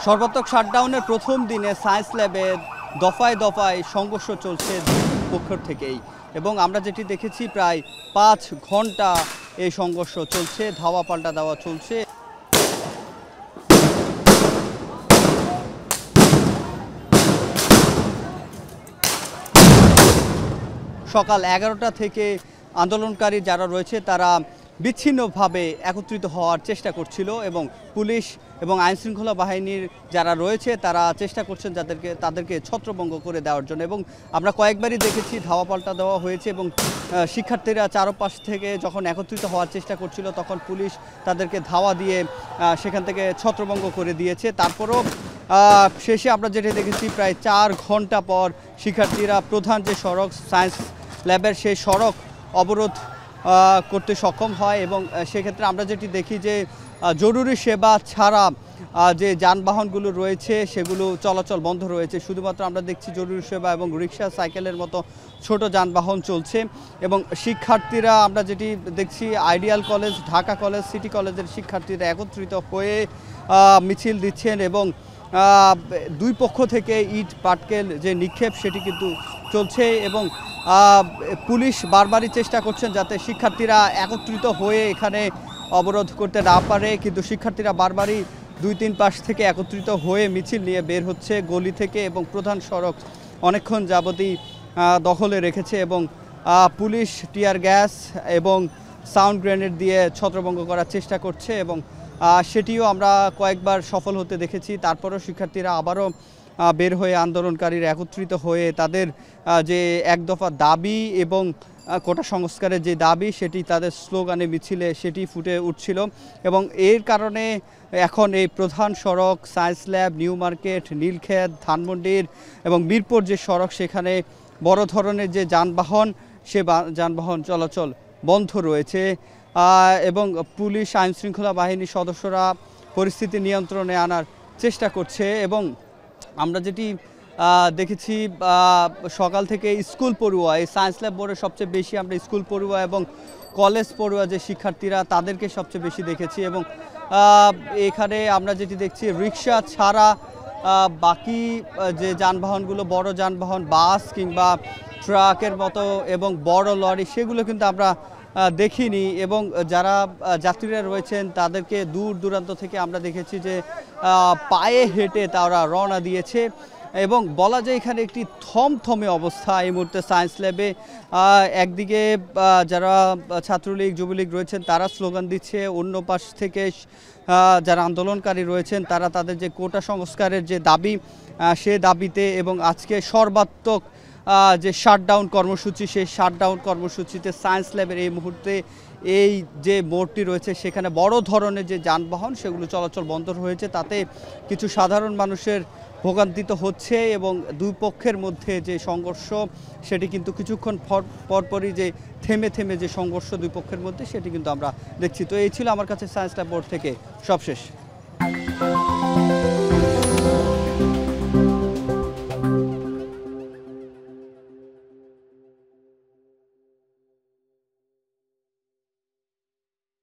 সর্বাত্মক শাটডাউনের প্রথম দিনে সায়েন্স ল্যাবে দফায় দফায় সংঘর্ষ চলছে পক্ষ থেকেই এবং আমরা যেটি দেখেছি প্রায় ৫ ঘন্টা এই সংঘর্ষ চলছে, ধাওয়া পাল্টা দেওয়া চলছে। সকাল ১১টা থেকে আন্দোলনকারী যারা রয়েছে তারা বিচ্ছিন্নভাবে একত্রিত হওয়ার চেষ্টা করছিল এবং পুলিশ এবং আইনশৃঙ্খলা বাহিনীর যারা রয়েছে তারা চেষ্টা করছেন তাদেরকে ছত্রভঙ্গ করে দেওয়ার জন্য। এবং আমরা কয়েকবারই দেখেছি ধাওয়া পাল্টা দেওয়া হয়েছে এবং শিক্ষার্থীরা চারপাশ থেকে যখন একত্রিত হওয়ার চেষ্টা করছিল তখন পুলিশ তাদেরকে ধাওয়া দিয়ে সেখান থেকে ছত্রভঙ্গ করে দিয়েছে। তারপরও শেষে আমরা যেটা দেখেছি প্রায় ৪ ঘন্টা পর শিক্ষার্থীরা প্রধান যে সড়ক সায়েন্স ল্যাবের সেই সড়ক অবরোধ করতে সক্ষম হয় এবং সেক্ষেত্রে আমরা যেটি দেখি যে জরুরি সেবা ছাড়া যে যানবাহনগুলো রয়েছে সেগুলো চলাচল বন্ধ রয়েছে। শুধুমাত্র আমরা দেখছি জরুরি সেবা এবং রিক্সা, সাইকেলের মতো ছোট যানবাহন চলছে এবং শিক্ষার্থীরা আমরা যেটি দেখছি ideal college, Dhaka college, city কলেজের শিক্ষার্থীরা একত্রিত হয়ে মিছিল দিচ্ছেন এবং দুই পক্ষ থেকে ইট পাটকেল যে নিক্ষেপ সেটি কিন্তু চলছে এবং পুলিশ বারবারই চেষ্টা করছেন যাতে শিক্ষার্থীরা একত্রিত হয়ে এখানে অবরোধ করতে না পারে, কিন্তু শিক্ষার্থীরা বারবারই ২-৩ পাশ থেকে একত্রিত হয়ে মিছিল নিয়ে বের হচ্ছে গলি থেকে এবং প্রধান সড়ক অনেকক্ষণ যাবতই দখলে রেখেছে এবং পুলিশ টিয়ার গ্যাস এবং সাউন্ড গ্রেনেড দিয়ে ছত্রভঙ্গ করার চেষ্টা করছে এবং সেটিও আমরা কয়েকবার সফল হতে দেখেছি। তারপরও শিক্ষার্থীরা আবারও বের হয়ে আন্দোলনকারীরা একত্রিত হয়ে তাদের যে এক দফা দাবি এবং কোটা সংস্কারের যে দাবি সেটি তাদের স্লোগানে মিছিলে সেটি ফুটে উঠছিল এবং এর কারণে এখন এই প্রধান সড়ক science lab, new market, Nilkhet, ধানমন্ডির এবং মিরপুর যে সড়ক সেখানে বড় ধরনের যে যানবাহন সে যানবাহন চলাচল বন্ধ রয়েছে এবং পুলিশ আইনশৃঙ্খলা বাহিনীর সদস্যরা পরিস্থিতি নিয়ন্ত্রণে আনার চেষ্টা করছে এবং আমরা যেটি দেখেছি সকাল থেকে স্কুল পড়ুয়া, এই সায়েন্স ল্যাব বোর্ডের সবচেয়ে বেশি আমরা স্কুল পড়ুয়া এবং কলেজ পড়ুয়া যে শিক্ষার্থীরা তাদেরকে সবচেয়ে বেশি দেখেছি এবং এখানে আমরা যেটি দেখছি রিক্সা ছাড়া বাকি যে যানবাহনগুলো বড় যানবাহন, বাস কিংবা ট্রাকের মতো এবং বড় লরি সেগুলো কিন্তু আমরা দেখিনি এবং যারা যাত্রীরা রয়েছেন তাদেরকে দূর দূরান্ত থেকে আমরা দেখেছি যে পায়ে হেঁটে তারা রওনা দিয়েছে এবং বলা যায় এখানে একটি থমথমে অবস্থা এই মুহূর্তে সায়েন্স ল্যাবে। একদিকে যারা ছাত্রলীগ, যুবলীগ রয়েছেন তারা স্লোগান দিচ্ছে, অন্য পাশ থেকে যারা আন্দোলনকারী রয়েছেন তারা তাদের যে কোটা সংস্কারের যে দাবি সে দাবিতে এবং আজকে সর্বাত্মক যে শাটডাউন কর্মসূচি সেই শাটডাউন কর্মসূচিতে সায়েন্স ল্যাবের এই মুহূর্তে এই যে মোড়টি রয়েছে সেখানে বড় ধরনের যে যানবাহন সেগুলো চলাচল বন্ধ হয়েছে, তাতে কিছু সাধারণ মানুষের ভোগান্তিত হচ্ছে এবং দুই পক্ষের মধ্যে যে সংঘর্ষ সেটি কিন্তু কিছুক্ষণ পরপরই যে থেমে যে সংঘর্ষ দুই পক্ষের মধ্যে সেটি কিন্তু আমরা দেখছি। তো এই ছিল আমার কাছে সায়েন্স ল্যাব বোর্ড থেকে সবশেষ।